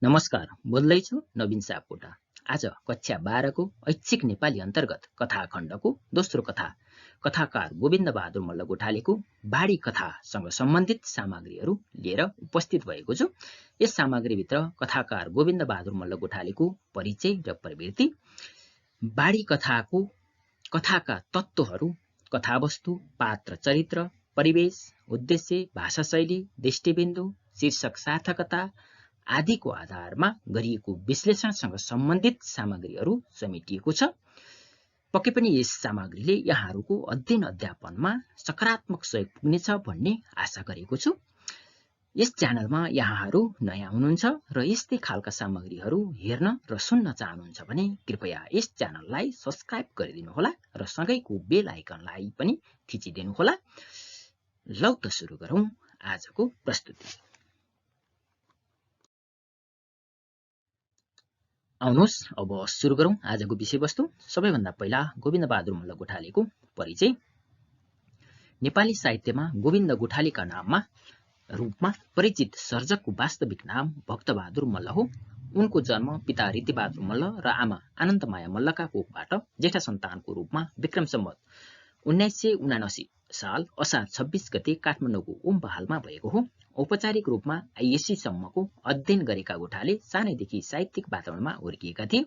नमस्कार, बोल्दैछु नवीन सापकोटा। आज कक्षा 12 को ऐच्छिक नेपाली अन्तर्गत कथाखण्डको दोस्रो कथा कथाकार गोविन्द बहादुर मल्ल गोठालेको बाढी कथासँग सम्बन्धित सामग्रीहरू लिएर उपस्थित भएको छु। यस सामग्रीभित्र कथाकार गोविन्द बहादुर मल्ल गोठालेको परिचय र प्रवृत्ति, बाढी कथाका तत्त्वहरू, कथावस्तु, पात्र चरित्र, परिवेश, उद्देश्य, भाषाशैली, दृष्टिबिन्दु, शीर्षक सार्थकता आदिको आधारमा गरिएको विश्लेषणसँग सम्बन्धित सामग्रीहरू समेटिएको छ। पक्कै पनि यस सामग्रीले यहाँहरूको अध्ययन अध्यापनमा सकारात्मक सहयोग पुग्नेछ भन्ने आशा गरेको छु। यस च्यानलमा यहाँहरू नयाँ हुनुहुन्छ र यस्तै खालका सामग्रीहरू हेर्न र सुन्न चाहनुहुन्छ भने कृपया यस च्यानललाई सब्स्क्राइब गरिदिनुहोला र सँगैको बेल आइकनलाई पनि थिचिदिनुहोला। लौ त सुरु गरौँ आजको प्रस्तुति। आउनुहोस् अब सुरु गरौँ आजको विषयवस्तु। सबैभन्दा पहिला गोविन्द बहादुर मल्ल गोठालेको परिचय। नेपाली साहित्यमा गोविन्द गोठालेका रूपमा परिचित सर्जकको वास्तविक नाम भक्तबहादुर मल्ल हो। उनको जन्म पिता रीतिबहादुर मल्ल र आमा आनन्दमाया मल्लका कोखबाट जेठा सन्तानको रूपमा विक्रम सम्वत 1979 साल असार 26 गते काठमाडौँको ओमबहालमा भएको हो। औपचारिक रूपमा आइएससी सम्मको अध्ययन गरेका गोठाले सानैदेखि साहित्यिक वातावरणमा हुर्किएका थिए।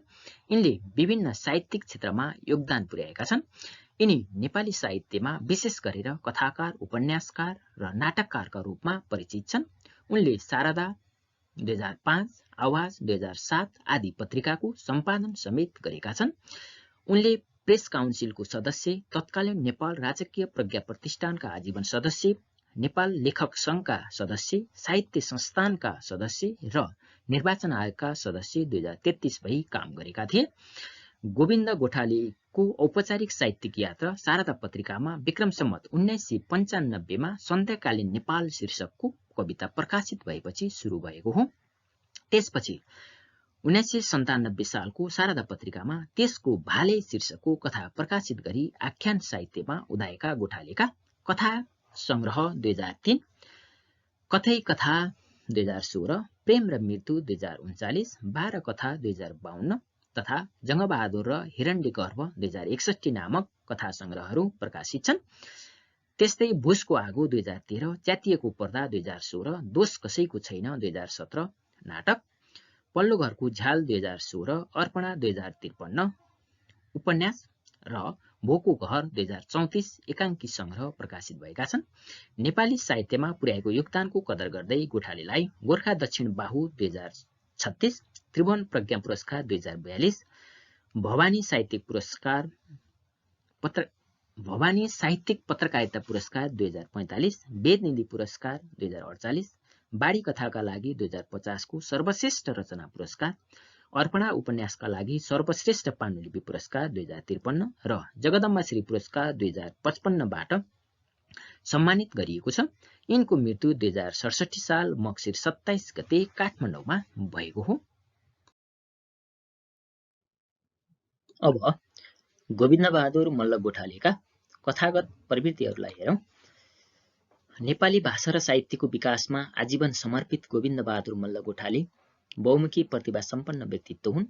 यिनले विभिन्न साहित्यिक क्षेत्रमा योगदान पुर्याएका छन्। यिनी नेपाली साहित्यमा विशेष गरेर कथाकार, उपन्यासकार र नाटककारका रूपमा परिचित छन्। उनले शारदा 2005, आवाज 2007 आदि पत्रिकाको सम्पादन समेत गरेका छन्। उनले प्रेस काउन्सिलको सदस्य, तत्कालीन नेपाल राजकीय प्रज्ञा प्रतिष्ठानका आजीवन सदस्य, नेपाल लेखक संघका सदस्य, साहित्य संस्थानका सदस्य र निर्वाचन आयोगका सदस्य 2033 भई काम गरेका थिए। गोविन्द गोठालेको औपचारिक साहित्यिक यात्रा शारदा पत्रिकामा विक्रम सम्वत 1995 मा सन्ध्याकालीन नेपाल शीर्षकको कविता प्रकाशित भएपछि सुरु भएको हो। त्यसपछि 1997 सालको शारदा पत्रिकामा त्यसको भाले शीर्षकको कथा प्रकाशित गरी आख्यान साहित्यमा उदाएका गोठालेका कथा संग्रह 2003, कथै कथा 2016, प्रेम र मृत्यु 2039, 12 कथा 2052 तथा जङ्गबहादुर र हिरण्यगर्भ 2061 नामक कथा संग्रहहरू प्रकाशित छन्। त्यस्तै भुसको आगो 2013, च्यातिएको पर्दा 2016, दोष कसैको छैन 2017 नाटक, पल्लो घरको झ्याल 2016, अर्पणा 2053 उपन्यास र भोको घर 2034 एकाङ्की संग्रह प्रकाशित भएका छन्। नेपाली साहित्यमा पुर्याएको योगदानको कदर गर्दै गोठालेलाई गोर्खा दक्षिण बाहु 2036, त्रिभुवन प्रज्ञा पुरस्कार 2042, भवानी साहित्यिक पत्रकारिता पुरस्कार 2045, वेदनिधि पुरस्कार 2048, बाढी कथाका लागि 2050 को सर्वश्रेष्ठ रचना पुरस्कार, अर्पणा उपन्यासका लागि सर्वश्रेष्ठ पाण्डुलिपि पुरस्कार 2053 र जगदम्बा श्री पुरस्कार 2055 बाट सम्मानित गरिएको छ। यिनको मृत्यु 2067 साल मक्सिर 27 गते काठमाडौँमा भएको हो। अब गोविन्द बहादुर मल्ल गोठालेका कथागत प्रवृत्तिहरूलाई हेरौँ। नेपाली भाषा र साहित्यको विकासमा आजीवन समर्पित गोविन्द बहादुर मल्ल गोठाले बहुमुखी प्रतिभा सम्पन्न व्यक्तित्व हुन्।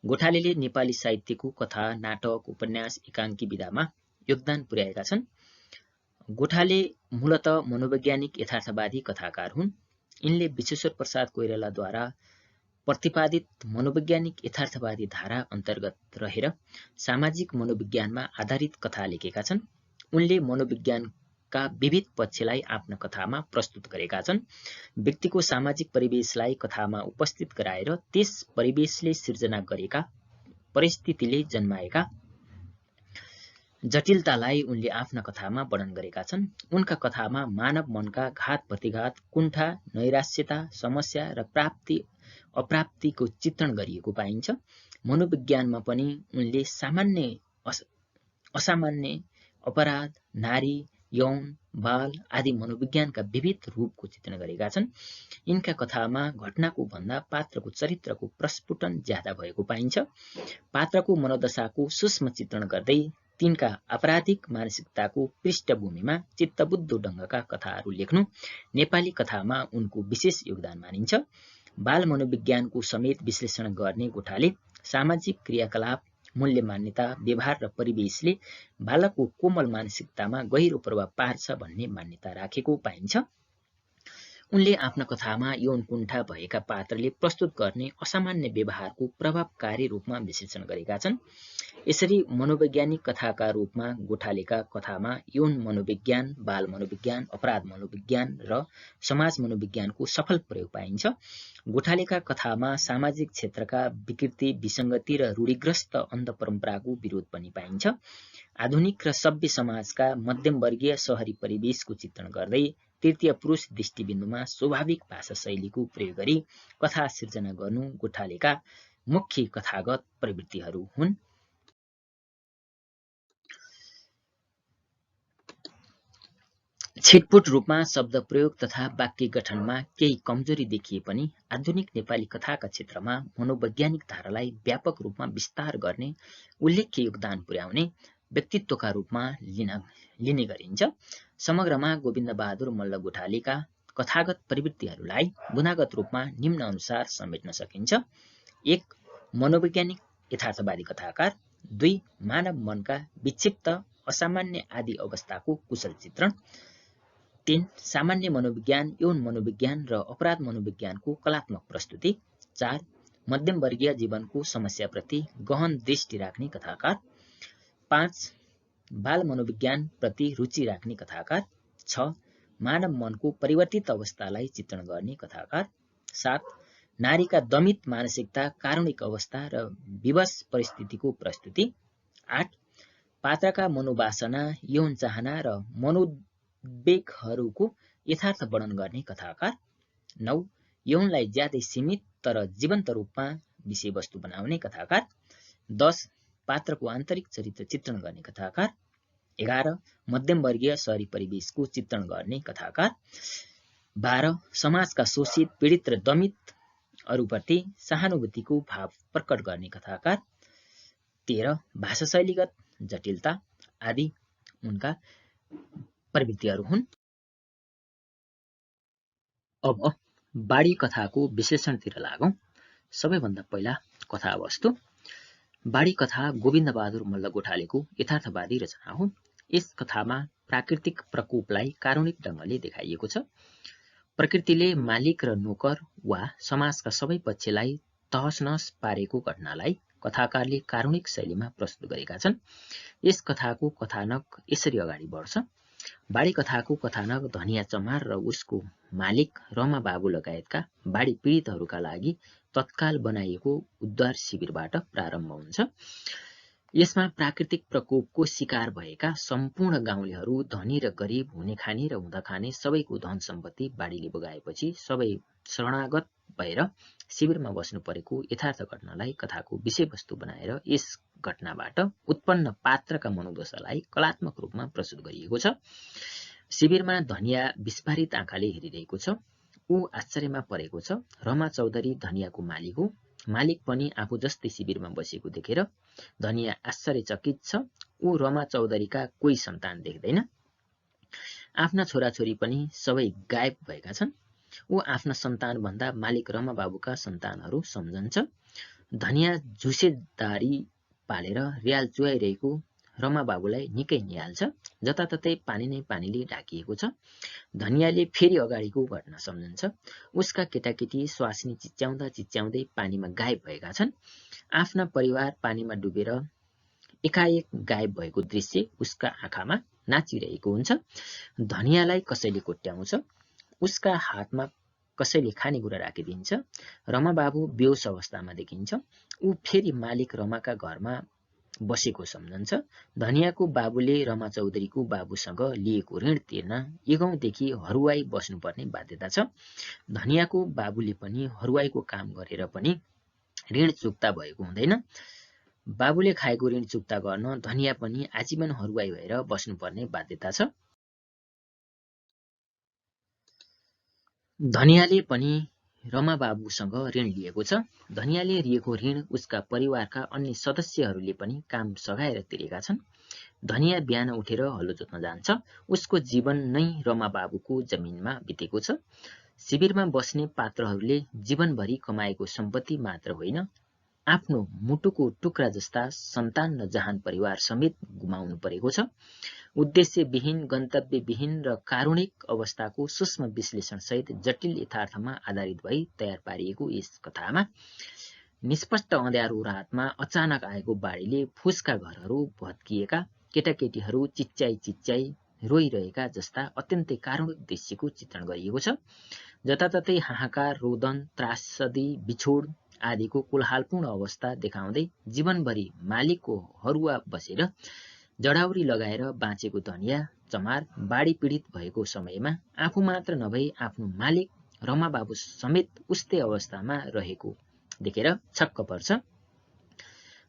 गोठालेले नेपाली साहित्यको कथा, नाटक, उपन्यास, एकाङ्की विधामा योगदान पुर्याएका छन्। गोठाले मूलत मनोवैज्ञानिक यथार्थवादी कथाकार हुन्। यिनले विश्वेश्वर प्रसाद कोइरालाद्वारा प्रतिपादित मनोवैज्ञानिक यथार्थवादी धारा अन्तर्गत रहेर सामाजिक मनोविज्ञानमा आधारित कथा लेखेका छन्। उनले मनोविज्ञानका विविध पक्षलाई आफ्ना कथामा प्रस्तुत गरेका छन्। व्यक्तिको सामाजिक परिवेशलाई कथामा उपस्थित गराएर त्यस परिवेशले सिर्जना गरेका परिस्थितिले जन्माएका जटिलतालाई उनले आफ्ना कथामा वर्णन गरेका छन्। उनका कथामा मानव मनका घात प्रतिघात, कुण्ठा, नैराश्यता, समस्या र प्राप्ति अप्राप्तिको चित्रण गरिएको पाइन्छ। मनोविज्ञानमा पनि उनले सामान्य असामान्य, अपराध, नारी, यौन, बाल आदि मनोविज्ञानका विविध रूपको चित्रण गरेका छन्। यिनका कथामा घटनाको भन्दा पात्रको चरित्रको प्रस्फुटन ज्यादा भएको पाइन्छ। पात्रको मनोदशाको सूक्ष्म चित्रण गर्दै तिनका आपराधिक मानसिकताको पृष्ठभूमिमा चित्तबुद्ध ढङ्गका कथाहरू लेख्नु नेपाली कथामा उनको विशेष योगदान मानिन्छ। बाल मनोविज्ञानको समेत विश्लेषण गर्ने गोठाले सामाजिक क्रियाकलाप, मूल्य मान्यता, व्यवहार र परिवेशले बालकको कोमल मानसिकतामा गहिरो प्रभाव पार्छ भन्ने मान्यता राखेको पाइन्छ। उनले आफ्ना कथामा यौन कुण्ठा भएका पात्रले प्रस्तुत गर्ने असामान्य व्यवहारको प्रभावकारी रूपमा विश्लेषण गरेका छन्। यसरी मनोवैज्ञानिक कथाका रूपमा गोठालेका कथामा यौन मनोविज्ञान, बाल मनोविज्ञान, अपराध मनोविज्ञान र समाज मनोविज्ञानको सफल प्रयोग पाइन्छ। गोठालेका कथामा सामाजिक क्षेत्रका विकृति, विसङ्गति र रूढिग्रस्त अन्ध परम्पराको विरोध पनि पाइन्छ। आधुनिक र सभ्य समाजका मध्यमवर्गीय शहरी परिवेशको चित्रण गर्दै तृतीय पुरुष दृष्टिबिन्दुमा स्वाभाविक भाषा शैलीको प्रयोग गरी कथा सिर्जना गर्नु गोठालेका मुख्य कथागत प्रवृत्तिहरू हुन्। छिटपुट रूपमा शब्द प्रयोग तथा वाक्य गठनमा केही कमजोरी देखिए पनि आधुनिक नेपाली कथाका क्षेत्रमा मनोवैज्ञानिक धारालाई व्यापक रूपमा विस्तार गर्ने उल्लेख्य योगदान पुर्याउने व्यक्तित्वका रूपमा लिने गरिन्छ। समग्रमा गोविन्दबहादुर मल्ल गोठालेका कथागत प्रवृत्तिहरूलाई गुणागत रूपमा निम्न अनुसार समेट्न सकिन्छ। 1. मनोवैज्ञानिक यथार्थवादी कथाकार। 2. मानव मनका विक्षिप्त, असामान्य आदि अवस्थाको कुशल चित्रण। 3. सामान्य मनोविज्ञान, यौन मनोविज्ञान र अपराध मनोविज्ञानको कलात्मक प्रस्तुति। 4. मध्यमवर्गीय जीवनको समस्याप्रति गहन दृष्टि राख्ने कथाकार। 5. बाल मनोविज्ञान प्रति रुचि राख्ने कथाकार। 6. मानव मनको परिवर्तित अवस्थालाई चित्रण गर्ने कथाकार। 7. नारीका दमित मानसिकता, कारुणिक अवस्था र विवश परिस्थितिको प्रस्तुति। 8. पात्रका मनोवासना, यौन चाहना र मनोवेगहरूको यथार्थ वर्णन गर्ने कथाकार। 9. यौनलाई ज्यादै सीमित तर जीवन्त रूपमा विषयवस्तु बनाउने कथाकार। 10. पात्रको आन्तरिक चरित्र चित्रण गर्ने कथाकार। 11. मध्यमवर्गीय शहरी परिवेशको चित्रण गर्ने कथाकार। 12. समाजका शोषित, पीडित र दमित अरूप्रति सहानुभूतिको भाव प्रकट गर्ने कथाकार। 13. भाषा शैलीगत जटिलता आदि उनका प्रवृत्तिहरू हुन्। अब बाढी कथाको विश्लेषणतिर लागौं। सबैभन्दा पहिला कथावस्तु। बाढी कथा गोविन्दबहादुर मल्ल गोठालेको यथार्थवादी रचना हो। यस कथामा प्राकृतिक प्रकोपलाई कारुणिक ढङ्गले देखाइएको छ। प्रकृतिले मालिक र नोकर वा समाजका सबै पक्षलाई तहसनहस पारेको घटनालाई कथाकारले कारुणिक शैलीमा प्रस्तुत गरेका छन्। यस कथाको कथानक यसरी अगाडि बढ्छ। बाढी कथाको कथानक धनिया चमार र उसको मालिक रमा बाबु लगायतका बाढी पीडितहरूका लागि तत्काल बनाइएको उद्धार शिविरबाट प्रारम्भ हुन्छ। यसमा प्राकृतिक प्रकोपको शिकार भएका सम्पूर्ण गाउँलेहरू, धनी र गरिब, हुने खाने र हुँदा खाने सबैको धन सम्पत्ति बाढीले बगाएपछि सबै शरणागत भएर शिविरमा बस्नु परेको यथार्थ घटनालाई कथाको विषयवस्तु बनाएर यस घटनाबाट उत्पन्न पात्रका मनोदशालाई कलात्मक रूपमा प्रस्तुत गरिएको छ। शिविरमा धनिया विस्फारित आँखाले हेरिरहेको छ। ऊ आश्चर्यमा परेको छ। रमा चौधरी धनियाको मालिक हो। मालिक पनि आफू जस्तै शिविरमा बसेको देखेर धनिया आश्चर्यचकित छ। ऊ रमा चौधरीका कोही सन्तान देख्दैन। आफ्ना छोराछोरी पनि सबै गायब भएका छन्। ऊ आफ्ना सन्तान भन्दा मालिक रमा बाबुका सन्तानहरू सम्झन्छ। धनिया झुसेदारी पालेर रियाल चुहाइरहेको रमा बाबुलाई निकै निहाल्छ। जताततै पानी नै पानीले ढाकिएको छ। धनियाले फेरि अगाडिको घटना सम्झन्छ। उसका केटाकेटी स्वास्नी चिच्याउँदा चिच्याउँदै पानीमा गायब भएका छन्। आफ्ना परिवार पानीमा डुबेर एकाएक गायब भएको दृश्य उसका आँखामा नाचिरहेको हुन्छ। धनियालाई कसैले कोट्याउँछ। उसका हातमा कसैले खानेकुरा राखिदिन्छ। रमा बाबु बेहोस अवस्थामा देखिन्छ। ऊ फेरि मालिक रमाका घरमा बसेको सम्झन्छ। धनियाको बाबुले रमा चौधरीको बाबुसँग लिएको ऋण तिर्न युगौंदेखि हरुवाई बस्नुपर्ने बाध्यता छ। धनियाको बाबुले पनि हरुवाईको काम गरेर पनि ऋण चुक्ता भएको हुँदैन। बाबुले खाएको ऋण चुक्ता गर्न धनिया पनि आजीवन हरुवाई भएर बस्नुपर्ने बाध्यता छ। धनियाले पनि रमा बाबुसँग ऋण लिएको छ। धनियाले लिएको ऋण उसका परिवारका अन्य सदस्यहरूले पनि काम सघाएर तिरेका छन्। धनिया बिहान उठेर हलो जोत्न जान्छ। उसको जीवन नै रमा बाबुको जमिनमा बितेको छ। शिविरमा बस्ने पात्रहरूले जीवनभरि कमाएको सम्पत्ति मात्र होइन, आफ्नो मुटुको टुक्रा जस्ता सन्तान र जहान परिवार समेत गुमाउनु परेको छ। उद्देश्यविहीन, गन्तव्यविहीन र कारुणिक अवस्थाको सूक्ष्म विश्लेषणसहित जटिल यथार्थमा आधारित भई तयार पारिएको यस कथामा निष्पष्ट अँध्यारो रातमा अचानक आएको बाढीले फुसका घरहरू भत्किएका, केटाकेटीहरू चिच्याई रोइरहेका जस्ता अत्यन्तै कारुणिक दृश्यको चित्रण गरिएको छ। जताततै हाहाकार, रोदन, त्रासदी, बिछोड आदिको कोलाहलपूर्ण अवस्था देखाउँदै जीवनभरि मालिकको हरुवा बसेर जडाउरी लगाएर बाँचेको धनिया चमार बाढी पीडित भएको समयमा आफू मात्र नभई आफ्नो मालिक रमा बाबु समेत उस्तै अवस्थामा रहेको देखेर छक्क पर्छ।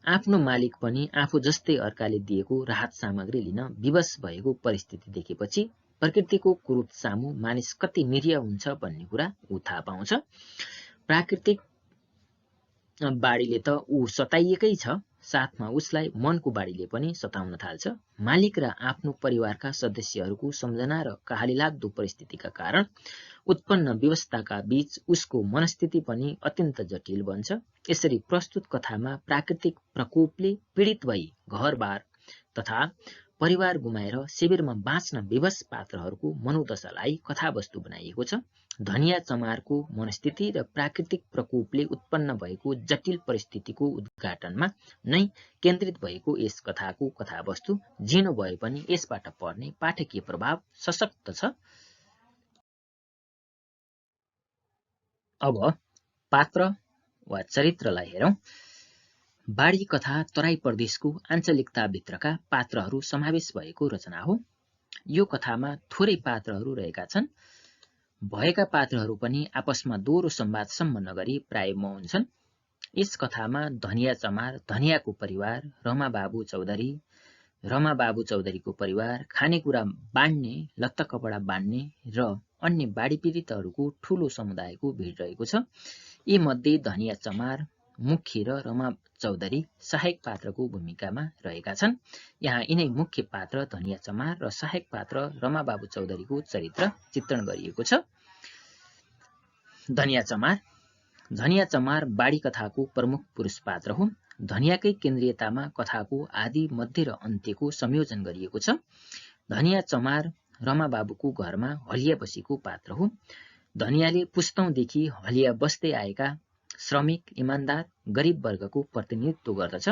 आफ्नो मालिक पनि आफू जस्तै अर्काले दिएको राहत सामग्री लिन विवश भएको परिस्थिति देखेपछि प्रकृतिको क्रोध सामु मानिस कति निरीह हुन्छ भन्ने कुरा ऊ थाहा पाउँछ। प्राकृतिक बाढीले त ऊ सताइएकै छ, साथमा उसलाई मनको बाढीले पनि सताउन थाल्छ। मालिक र आफ्नो परिवारका सदस्यहरूको सम्झना र कहाली लाग्दो परिस्थितिका कारण उत्पन्न व्यवस्थाका बीच उसको मनस्थिति पनि अत्यन्त जटिल बन्छ। यसरी प्रस्तुत कथामा प्राकृतिक प्रकोपले पीडित भई घरबार तथा परिवार गुमाएर शिविरमा बाँच्न विवश पात्रहरूको मनोदशालाई कथावस्तु बनाइएको छ। धनिया चमारको मनस्थिति र प्राकृतिक प्रकोपले उत्पन्न भएको जटिल परिस्थितिको उद्घाटनमा नै केन्द्रित भएको यस कथाको कथावस्तु झिनो भए पनि यसबाट पर्ने पाठकीय प्रभाव सशक्त छ। अब पात्र वा चरित्रलाई हेरौं। बाढी कथा तराई प्रदेशको आञ्चलिकताभित्रका पात्रहरू समावेश भएको रचना हो। यो कथामा थोरै पात्रहरू रहेका छन्। भएका पात्रहरू पनि आपसमा दोहोरो संवादसम्म नगरी प्राय मौन छन्। यस कथामा धनिया चमार, धनियाको परिवार, रमा बाबु चौधरीको परिवार, खानेकुरा बाँड्ने, लत्ता कपडा बाँड्ने र अन्य बाढी पीडितहरूको ठूलो समुदायको भिड रहेको छ। यी मध्ये धनिया चमार मुख्य र रमा चौधरी सहायक पात्रको भूमिकामा रहेका छन्। यहाँ यिनै मुख्य पात्र धनिया चमार र सहायक पात्र रमा बाबु चौधरीको चरित्र चित्रण गरिएको छ। धनिया चमार बाढी कथाको प्रमुख पुरुष पात्र हो। धनियाकै केन्द्रीयतामा कथाको आदि, मध्य र अन्त्यको संयोजन गरिएको छ। धनिया चमार रमा बाबुको घरमा हलिया बसेको पात्र हो। धनियाले पुस्तौंदेखि हलिया बस्दै आएका श्रमिक, इमान्दार, गरिब वर्गको प्रतिनिधित्व गर्दछ।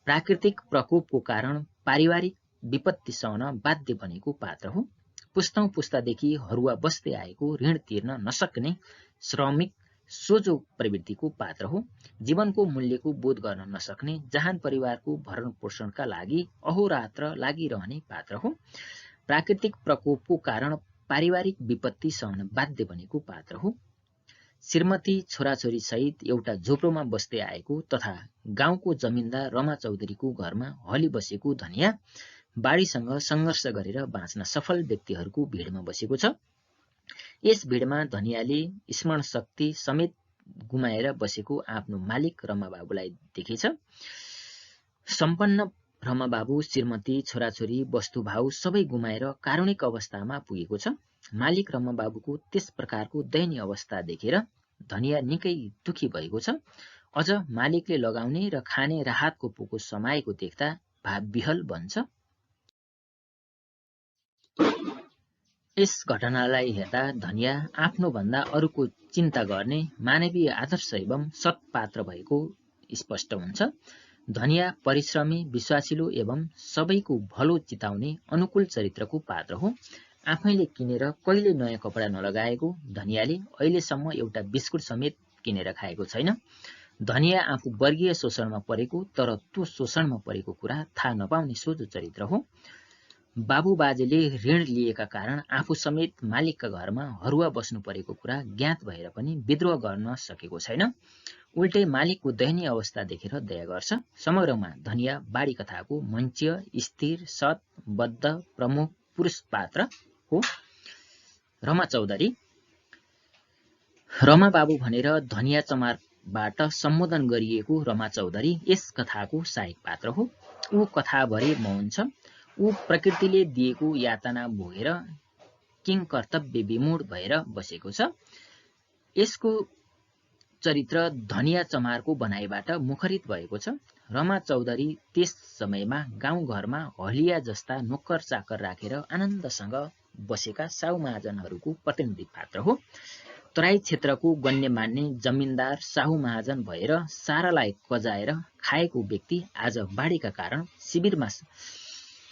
प्राकृतिक प्रकोपको कारण पारिवारिक विपत्ति सहन बाध्य बनेको पात्र हो। पुस्तौं पुस्तादेखि हरुवा बस्दै आएको, ऋण तिर्न नसक्ने श्रमिक सोझो प्रवृत्तिको पात्र हो। जीवनको मूल्यको बोध गर्न नसक्ने, जहान परिवारको भरण पोषणका लागि अहोरात्र लागिरहने पात्र हो। प्राकृतिक प्रकोपको कारण पारिवारिक विपत्ति सहन बाध्य बनेको पात्र हो। श्रीमती, छोराछोरी सहित एउटा झोपडोमा बस्दै आएको तथा गाउँको जमिनदार रमा चौधरीको घरमा हली बसेको धनिया बाढीसँग संघर्ष गरेर बाँच्न सफल व्यक्तिहरूको भिडमा बसेको छ। यस भिडमा धनियाले स्मरण शक्ति समेत गुमाएर बसेको आफ्नो मालिक रमा बाबुलाई देखेछ। सम्पन्न रमा बाबु श्रीमती, छोराछोरी, वस्तुभाउ सबै गुमाएर कारुणिक अवस्थामा पुगेको छ। मालिक रमा बाबुको त्यस प्रकारको दयनीय अवस्था देखेर धनिया निकै दुखी भएको छ। अझ मालिकले लगाउने र खाने राहतको पोको समाएको देख्दा भाव विहल बन्छ। यस घटनालाई हेर्दा धनिया आफ्नो भन्दा अरूको चिन्ता गर्ने मानवीय आदर्श एवं सत् पात्र भएको स्पष्ट हुन्छ। धनिया परिश्रमी, विश्वासिलो एवं सबैको भलो चिताउने अनुकूल चरित्रको पात्र हो। आफैले किनेर कहिले नयाँ कपडा नलगाएको धनियाले अहिलेसम्म एउटा बिस्कुट समेत किनेर खाएको छैन। धनिया आफू वर्गीय शोषणमा परेको तर त्यो शोषणमा परेको कुरा थाहा नपाउने सोझो चरित्र हो। बाबुबाजेले ऋण लिएका कारण आफू समेत मालिकका घरमा हरुवा बस्नु परेको कुरा ज्ञात भएर पनि विद्रोह गर्न सकेको छैन। उल्टै मालिकको दयनीय अवस्था देखेर दया गर्छ। समग्रमा धनिया बाढी कथाको मञ्चीय, स्थिर, सत्, बद्ध प्रमुख पुरुष पात्र हो। रमा चौधरी, रमा बाबु भनेर धनिया चमारबाट सम्बोधन गरिएको रमा चौधरी यस कथाको सहायक पात्र हो। ऊ कथाभरि मौन छ। ऊ प्रकृतिले दिएको यातना भोगेर किङ कर्तव्य विमूढ भएर बसेको छ। यसको चरित्र धनिया चमारको बनाइबाट मुखरित भएको छ। रमा चौधरी त्यस समयमा गाउँघरमा हलिया जस्ता नोकर चाकर राखेर आनन्दसँग बसेका साहु महाजनहरूको प्रतिनिधि पात्र हो। तराई क्षेत्रको गण्यमान्य जमिनदार साहु महाजन भएर सारालाई कजाएर खाएको व्यक्ति आज बाढीका कारण शिविरमा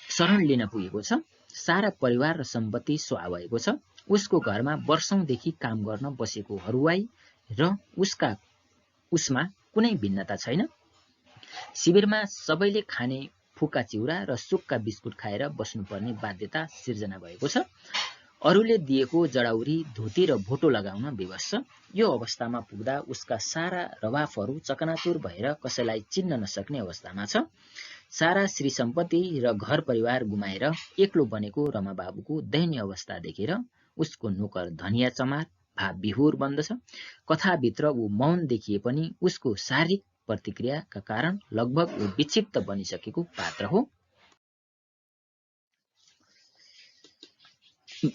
शरण लिन पुगेको छ। सारा परिवार र सम्पत्ति स्वाहा भएको छ। उसको घरमा वर्षौंदेखि काम गर्न बसेको हरुवाई र उसमा कुनै भिन्नता छैन। शिविरमा सबैले खाने फुका चिउरा र सुक्का बिस्कुट खाएर बस्नुपर्ने बाध्यता सिर्जना भएको छ। अरूले दिएको जडाउरी धोती र भोटो लगाउन विवश छ। यो अवस्थामा पुग्दा उसका सारा रवाफहरू चकनाचुर भएर कसैलाई चिन्न नसक्ने अवस्थामा छ। सारा श्री सम्पत्ति र घर परिवार गुमाएर एक्लो बनेको रमाबाबुको दयनीय अवस्था देखेर उसको नोकर धनिया चमार भाव विहुर बन्दछ। कथाभित्र ऊ मौन देखिए पनि उसको शारीरिक प्रतिक्रियाका कारण लगभग ऊ विक्षिप्त बनिसकेको पात्र हो।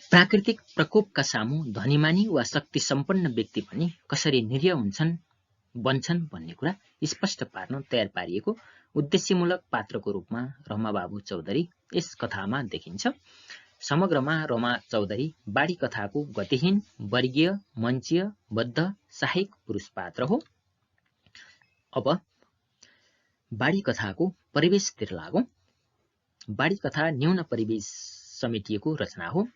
प्राकृतिक प्रकोपका सामु धनीमानी वा शक्ति सम्पन्न व्यक्ति पनि कसरी निरीह बन्छन् भन्ने कुरा स्पष्ट पार्न तयार पारिएको उद्देश्यमूलक पात्रको रूपमा रमाबाबु चौधरी यस कथामा देखिन्छ। समग्रमा रमा चौधरी बाढी कथाको गतिहीन वर्गीय मञ्चीय बद्ध सहायक पुरुष पात्र हो। अब बाढी कथाको परिवेशतिर लागौं। बाढी कथा न्यून परिवेश समेटिएको रचना हो।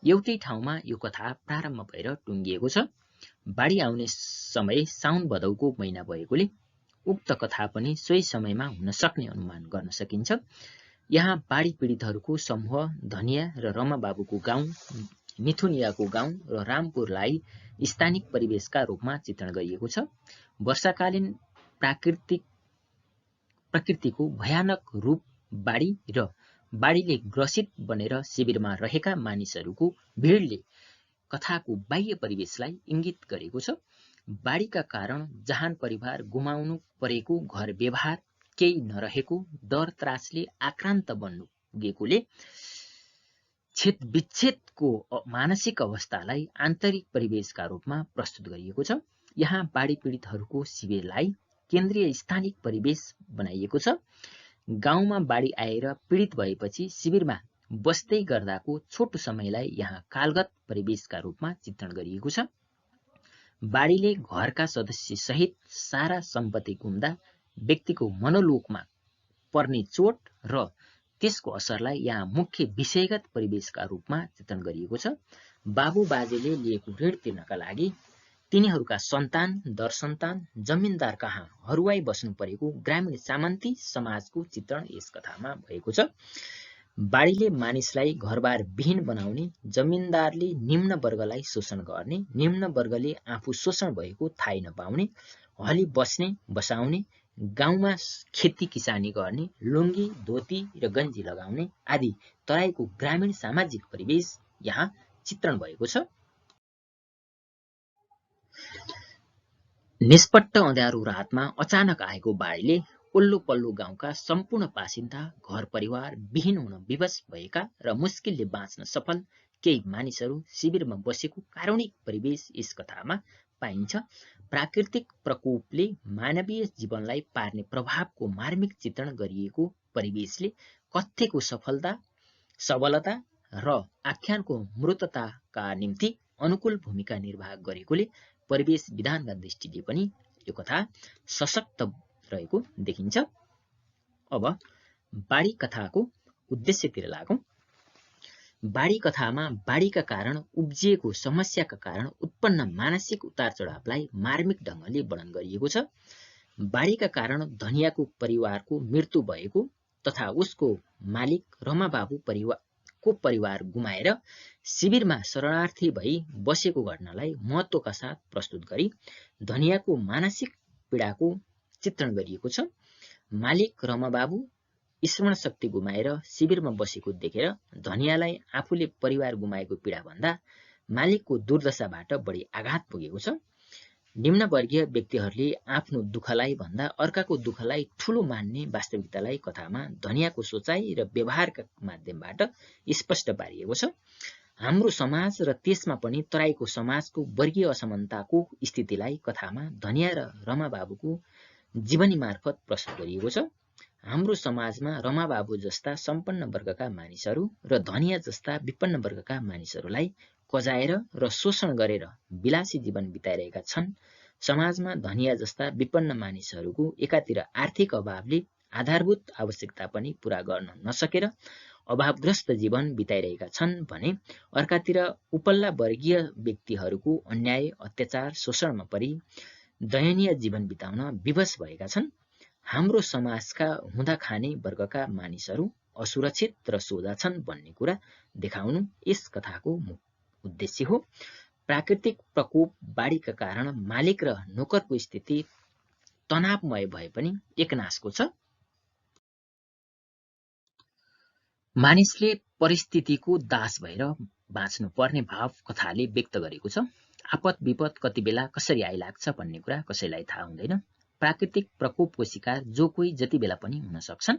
एउटै ठाउँमा यो कथा प्रारम्भ भएर टुङ्गिएको छ। बाढी आउने समय साउन भदौको महिना भएकोले उक्त कथा पनि सोही समयमा हुन सक्ने अनुमान गर्न सकिन्छ। यहाँ बाढी पीडितहरूको समूह धनिया र रमाबाबुको गाउँ, मिथुनियाको गाउँ र रामपुरलाई स्थानिक परिवेशका रूपमा चित्रण गरिएको छ। वर्षाकालीन प्रकृतिको भयानक रूप बाढी र बाढीले ग्रसित बनेर शिविरमा रहेका मानिसहरूको भिडले कथाको बाह्य परिवेशलाई इंगित गरेको छ। बाढीका कारण जहान परिवार गुमाउनु परेको, घर व्यवहार केही नरहेको, डर त्रासले आक्रान्त बन्नु पुगेकोले छेद विच्छेदको मानसिक अवस्थालाई आन्तरिक परिवेशका रूपमा प्रस्तुत गरिएको छ। यहाँ बाढी पीडितहरूको शिविरलाई केन्द्रीय स्थानिक परिवेश बनाइएको छ। गाउँमा बाढी आएर पीडित भएपछि शिविरमा बस्दै गर्दाको छोटो समयलाई यहाँ कालगत परिवेशका रूपमा चित्रण गरिएको छ। बाढीले घरका सदस्य सहित सारा सम्पत्ति गुम्दा व्यक्तिको मनोलोकमा पर्ने चोट र त्यसको असरलाई यहाँ मुख्य विषयगत परिवेशका रूपमा चित्रण गरिएको छ। बाबु बाजेले लिएको ऋण तिर्नका लागि तिनीहरूका सन्तान दर सन्तान जमिनदार कहाँ हरुवाई बस्नु परेको ग्रामीण सामन्ती समाजको चित्रण यस कथामा भएको छ। बाढीले मानिसलाई घरबार विहीन बनाउने, जमिनदारले निम्न वर्गलाई शोषण गर्ने, निम्न वर्गले आफू शोषण भएको थाहै नपाउने, हली बस्ने बसाउने, गाउँमा खेती किसानी गर्ने, लुङ्गी धोती र गन्जी लगाउने आदि तराईको ग्रामीण सामाजिक परिवेश यहाँ चित्रण भएको छ। निष्पट्ट अँध्यारो रातमा अचानक आएको बाढीले ओल्लो पल्लो गाउँका सम्पूर्ण बासिन्दा घर परिवार विहीन हुन विवश भएका र मुस्किलले बाँच्न सफल केही मानिसहरू शिविरमा बसेको कारुणिक परिवेश यस कथामा पाइन्छ। प्राकृतिक प्रकोपले मानवीय जीवनलाई पार्ने प्रभावको मार्मिक चित्रण गरिएको परिवेशले कथ्यको सबलता र आख्यानको मूर्तताका निम्ति अनुकूल भूमिका निर्वाह गरेकोले परिवेश विधानका दृष्टिले पनि यो कथा सशक्त रहेको देखिन्छ। अब बाढी कथाको उद्देश्यतिर लागौं। बाढी कथामा बाढीका कारण उब्जिएको समस्याका कारण उत्पन्न मानसिक उतार चढावलाई मार्मिक ढंगले वर्णन गरिएको छ। बाढीका कारण धनियाको परिवारको मृत्यु भएको तथा उसको मालिक रमाबाबु परिवार गुमाएर शिविरमा शरणार्थी भई बसेको घटनालाई महत्त्वका साथ प्रस्तुत गरी धनियाको मानसिक पीडाको चित्रण गरिएको छ। मालिक रमाबाबु स्मरण शक्ति गुमाएर शिविरमा बसेको देखेर धनियालाई आफूले परिवार गुमाएको पीडा भन्दा मालिकको दुर्दशाबाट बढी आघात पुगेको छ। निम्नवर्गीय व्यक्तिहरूले आफ्नो दुःखलाई भन्दा अर्काको दुःखलाई ठूलो मान्ने वास्तविकतालाई कथामा धनियाको सोचाइ र व्यवहारका माध्यमबाट स्पष्ट पारिएको छ। हाम्रो समाज र त्यसमा पनि तराईको समाजको वर्गीय असमानताको स्थितिलाई कथामा धनिया र रमाबाबुको जीवनी मार्फत प्रस्तुत गरिएको छ। हाम्रो समाजमा रमाबाबु जस्ता सम्पन्न वर्गका मानिसहरू र धनिया जस्ता विपन्न वर्गका मानिसहरूलाई कजाएर र शोषण गरेर विलासी जीवन बिताइरहेका छन्। समाजमा धनिया जस्ता विपन्न मानिसहरूको एकातिर आर्थिक अभावले आधारभूत आवश्यकता पनि पूरा गर्न नसकेर अभावग्रस्त जीवन बिताइरहेका छन् भने अर्कातिर उपल्ला वर्गीय व्यक्तिहरूको अन्याय, अत्याचार, शोषणमा परि दयनीय जीवन बिताउन विवश भएका छन्। हाम्रो समाजका हुँदा खाने वर्गका मानिसहरू असुरक्षित र सोझा छन् भन्ने कुरा देखाउनु यस कथाको उद्देश्य हो। प्राकृतिक प्रकोप, बाढीका कारण मालिक र नोकरको स्थिति तनावमय भए पनि एकनासको छ। मानिसले परिस्थितिको दास भएर बाँच्नु पर्ने भाव कथाले व्यक्त गरेको छ। आपद विपद कति बेला कसरी आइलाग्छ भन्ने कुरा कसैलाई थाहा हुँदैन। प्राकृतिक प्रकोपको शिकार जो कोही जति बेला पनि हुन सक्छन्।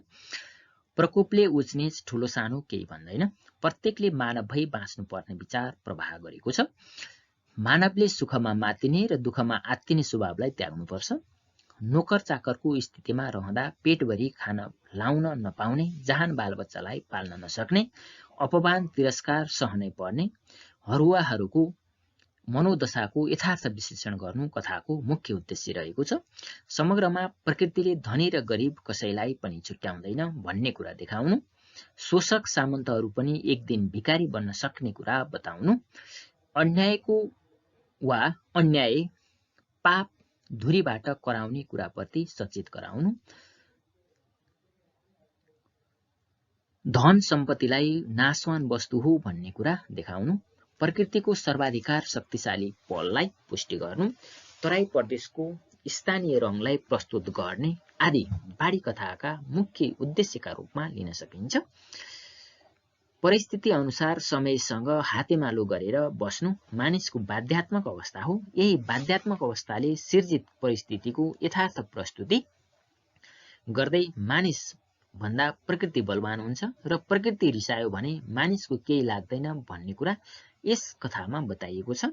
प्रकोपले उचनिच ठूलो सानो केही भन्दैन। प्रत्येकले मानव भई बाँच्नु पर्ने विचार प्रवाह गरेको छ। मानवले सुखमा मातिने र दुःखमा आत्तिने स्वभावलाई त्याग्नुपर्छ। नोकर चाकरको स्थितिमा रहँदा पेटभरि खान लाउन नपाउने, जहान बालबच्चालाई पाल्न नसक्ने, अपमान तिरस्कार सहनै पर्ने हरुवाहरूको मनोदशाको यथार्थ विश्लेषण गर्नु कथाको मुख्य उद्देश्य रहेको छ। समग्रमा प्रकृतिले धनी र गरिब कसैलाई पनि छुट्याउँदैन भन्ने कुरा देखाउनु, शोषक सामन्तहरू पनि एक दिन भिखारी बन्न सक्ने कुरा बताउनु, अन्यायको वा अन्याय पाप धुरीबाट कराउने कुराप्रति सचेत गराउनु, धन सम्पत्तिलाई नाशवान वस्तु हो भन्ने कुरा देखाउनु, प्रकृतिको सर्वाधिकार शक्तिशाली पललाई पुष्टि गर्नु, तराई प्रदेशको स्थानीय रङलाई प्रस्तुत गर्ने आदि बाढी कथाका मुख्य उद्देश्यका रूपमा लिन सकिन्छ। परिस्थिति अनुसार समयसँग हातेमालो गरेर बस्नु मानिसको बाध्यात्मक अवस्था हो। यही बाध्यात्मक अवस्थाले सिर्जित परिस्थितिको यथार्थ प्रस्तुति गर्दै मानिस भन्दा प्रकृति बलवान हुन्छ र प्रकृति रिसायो भने मानिसको केही लाग्दैन भन्ने कुरा यस कथामा बताइएको छ।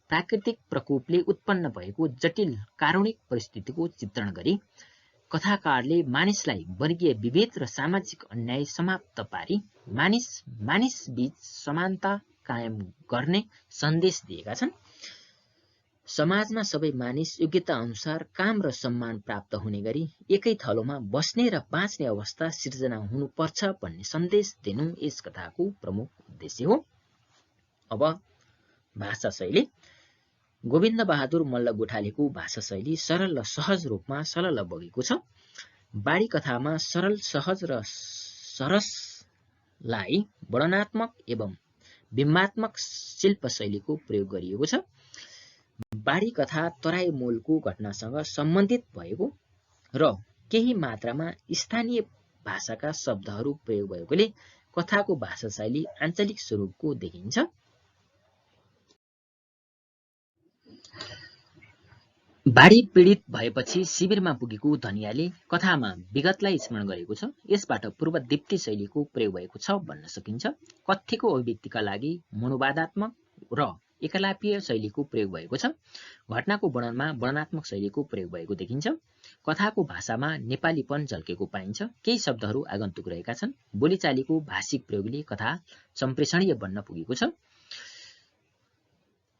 प्राकृतिक प्रकोपले उत्पन्न भएको जटिल कारुणिक परिस्थितिको चित्रण गरी कथाकारले मानिसलाई वर्गीय विभेद र सामाजिक अन्याय समाप्त पारी मानिस बीच समानता कायम गर्ने सन्देश दिएका छन्। समाजमा सबै मानिस योग्यता अनुसार काम र सम्मान प्राप्त हुने गरी एकै थलोमा बस्ने र बाँच्ने अवस्था सिर्जना हुनुपर्छ भन्ने सन्देश दिनु यस कथाको प्रमुख उद्देश्य हो। अब भाषा शैली। गोविन्द बहादुर मल्ल गोठालेको भाषा शैली सरल र सहज रूपमा सलल बगेको छ। बाढी कथामा सरल, सहज र सरसलाई वर्णनात्मक एवं बिम्बात्मक शिल्प शैलीको प्रयोग गरिएको छ। बाढी कथा तराई मूलको घटनासँग सम्बन्धित भएको र केही मात्रामा स्थानीय भाषाका शब्दहरू प्रयोग भएकोले कथाको भाषा शैली आञ्चलिक स्वरूपको देखिन्छ। बाढी पीडित भएपछि शिविरमा पुगेको धनियाले कथामा विगतलाई स्मरण गरेको छ। यसबाट पूर्वदीप्ति शैलीको प्रयोग भएको छ भन्न सकिन्छ। कथ्यको अभिव्यक्तिका लागि मनोवादात्मक र एकलापीय शैलीको प्रयोग भएको छ। घटनाको वर्णनमा वर्णनात्मक शैलीको प्रयोग भएको देखिन्छ। कथाको भाषामा नेपालीपन झल्केको पाइन्छ। केही शब्दहरू आगन्तुक रहेका छन्। बोलीचालीको भाषिक प्रयोगले कथा सम्प्रेषणीय बन्न पुगेको छ।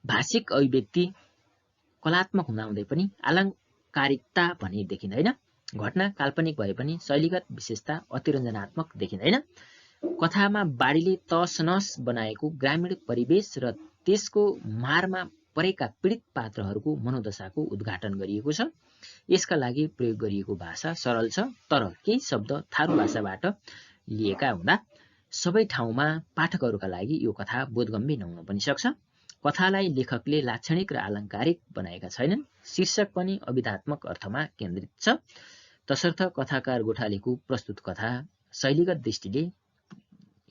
भाषिक अभिव्यक्ति कलात्मक हुँदाहुँदै पनि आलङ्कारिकता भने देखिँदैन। घटना काल्पनिक भए पनि शैलीगत विशेषता अतिरञ्जनात्मक देखिँदैन। कथामा बाढीले तसनस बनाएको ग्रामीण परिवेश र त्यसको मारमा परेका पीडित पात्रहरूको मनोदशाको उद्घाटन गरिएको छ। यसका लागि प्रयोग गरिएको भाषा सरल छ, तर केही शब्द थारू भाषाबाट लिएका हुँदा सबै ठाउँमा पाठकहरूका लागि यो कथा बोधगम्य नहुन पनि सक्छ। कथालाई लेखकले लाक्षणिक र आलङ्कारिक बनाएका छैनन्। शीर्षक पनि अभिधात्मक अर्थमा केन्द्रित छ। तसर्थ कथाकार गोठालेको प्रस्तुत कथा शैलीगत दृष्टिले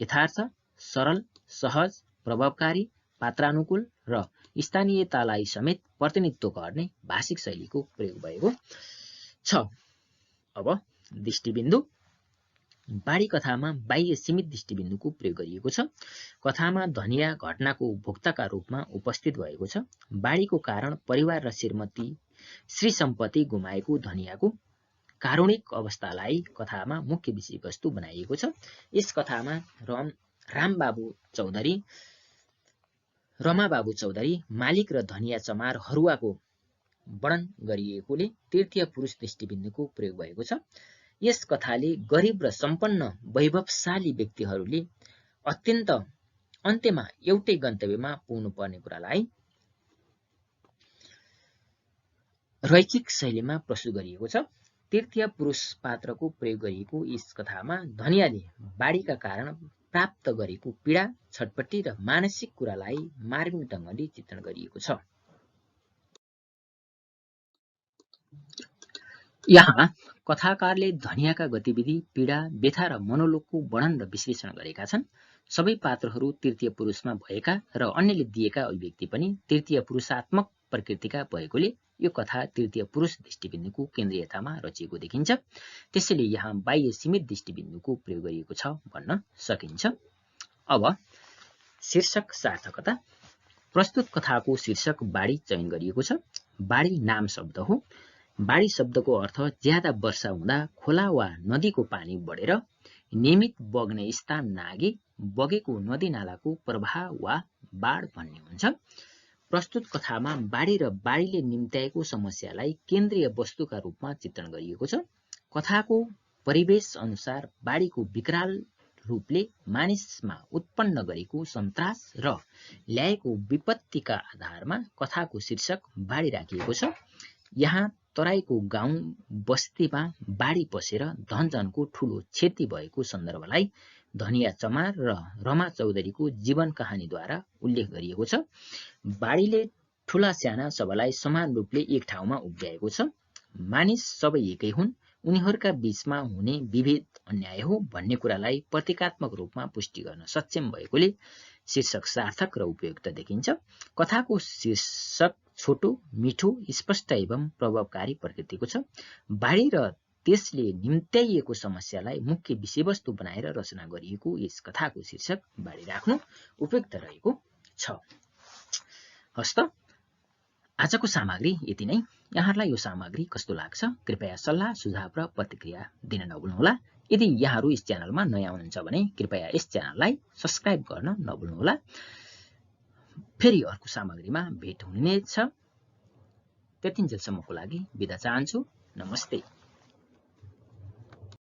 यथार्थ, सरल, सहज, प्रभावकारी पात्रानुकूल र स्थानीयतालाई समेत प्रतिनिधित्व गर्ने भाषिक शैलीको प्रयोग भएको छ। अब दृष्टिबिन्दु। बाढी कथामा बाह्य सीमित दृष्टिबिन्दुको प्रयोग गरिएको छ। कथामा धनिया घटनाको भोक्ताका रूपमा उपस्थित भएको छ। बाढीको कारण परिवार र श्री सम्पत्ति गुमाएको धनियाको कारुणिक अवस्थालाई कथामा मुख्य विषयवस्तु बनाइएको छ। यस कथामा रमाबाबु चौधरी मालिक र धनिया चमार हरुवाको वर्णन गरिएकोले तृतीय पुरुष दृष्टिबिन्दुको प्रयोग भएको छ। यस कथाले गरिब र सम्पन्न वैभवशाली व्यक्तिहरूले अन्त्यमा एउटै गन्तव्यमा पुग्नुपर्ने कुरालाई रैखिक शैलीमा प्रस्तुत गरिएको छ। तृतीय पुरुष पात्रको प्रयोग गरिएको यस कथामा धनियाले बाढीका कारण प्राप्त गरेको पीडा, छटपट्टि र मानसिक कुरालाई मार्मिक ढङ्गले चित्रण गरिएको छ। यहाँ कथाकारले धनियाका गतिविधि, पीडा, व्यथा र मनोलोकको वर्णन र विश्लेषण गरेका छन्। सबै पात्रहरू तृतीय पुरुषमा भएका र अन्यले दिएका अभिव्यक्ति पनि तृतीय पुरुषात्मक प्रकृतिका भएकोले यो कथा तृतीय पुरुष दृष्टिबिन्दुको केन्द्रीयतामा रचिएको देखिन्छ। त्यसैले यहाँ बाह्य सीमित दृष्टिबिन्दुको प्रयोग गरिएको छ भन्न सकिन्छ। अब शीर्षक सार्थकता। प्रस्तुत कथाको शीर्षक बाढी चयन गरिएको छ। बाढी नाम शब्द हो। बाढी शब्दको अर्थ ज्यादा वर्षा हुँदा खोला वा नदीको पानी बढेर नियमित बग्ने स्थान नागे बगेको नदी नालाको प्रवाह वा बाढ भन्ने हुन्छ। प्रस्तुत कथामा बाढी र बाढीले निम्त्याएको समस्यालाई केन्द्रीय वस्तुका रूपमा चित्रण गरिएको छ। कथाको परिवेश अनुसार बाढीको विकराल रूपले मानिसमा उत्पन्न गरेको सन्तास र ल्याएको विपत्तिका आधारमा कथाको शीर्षक बाढी राखिएको छ। यहाँ तराईको गाउँ बस्तीमा बाढी पसेर धनजनको ठूलो क्षति भएको सन्दर्भलाई धनिया चमार र रमा चौधरीको जीवन कहानीद्वारा उल्लेख गरिएको छ। बाढीले ठूला साना सबैलाई समान रूपले एक ठाउँमा उभ्याएको छ। मानिस सबै एकै हुन्, उनीहरूका बीचमा हुने विभेद अन्याय हो भन्ने कुरालाई प्रतीकात्मक रूपमा पुष्टि गर्न सक्षम भएकोले शीर्षक सार्थक र उपयुक्त देखिन्छ। कथाको शीर्षक छोटो, मिठो, स्पष्ट एवं प्रभावकारी प्रकृतिको छ। बाढी र त्यसले निम्त्याइएको समस्यालाई मुख्य विषयवस्तु बनाएर रचना गरिएको यस कथाको शीर्षक बाढी राख्नु उपयुक्त रहेको छ। हस्त आजको सामग्री यति नै। यहाँहरूलाई यो सामग्री कस्तो लाग्छ कृपया सल्लाह, सुझाव र प्रतिक्रिया दिन नभुल्नुहोला। यदि यहाँहरू यस च्यानलमा नयाँ हुनुहुन्छ भने कृपया यस च्यानललाई सब्स्क्राइब गर्न नभुल्नुहोला। फेरि अर्को सामग्रीमा भेट हुने छ। त्यतिन्जेलसम्मको लागि बिदा चाहन्छु। नमस्ते।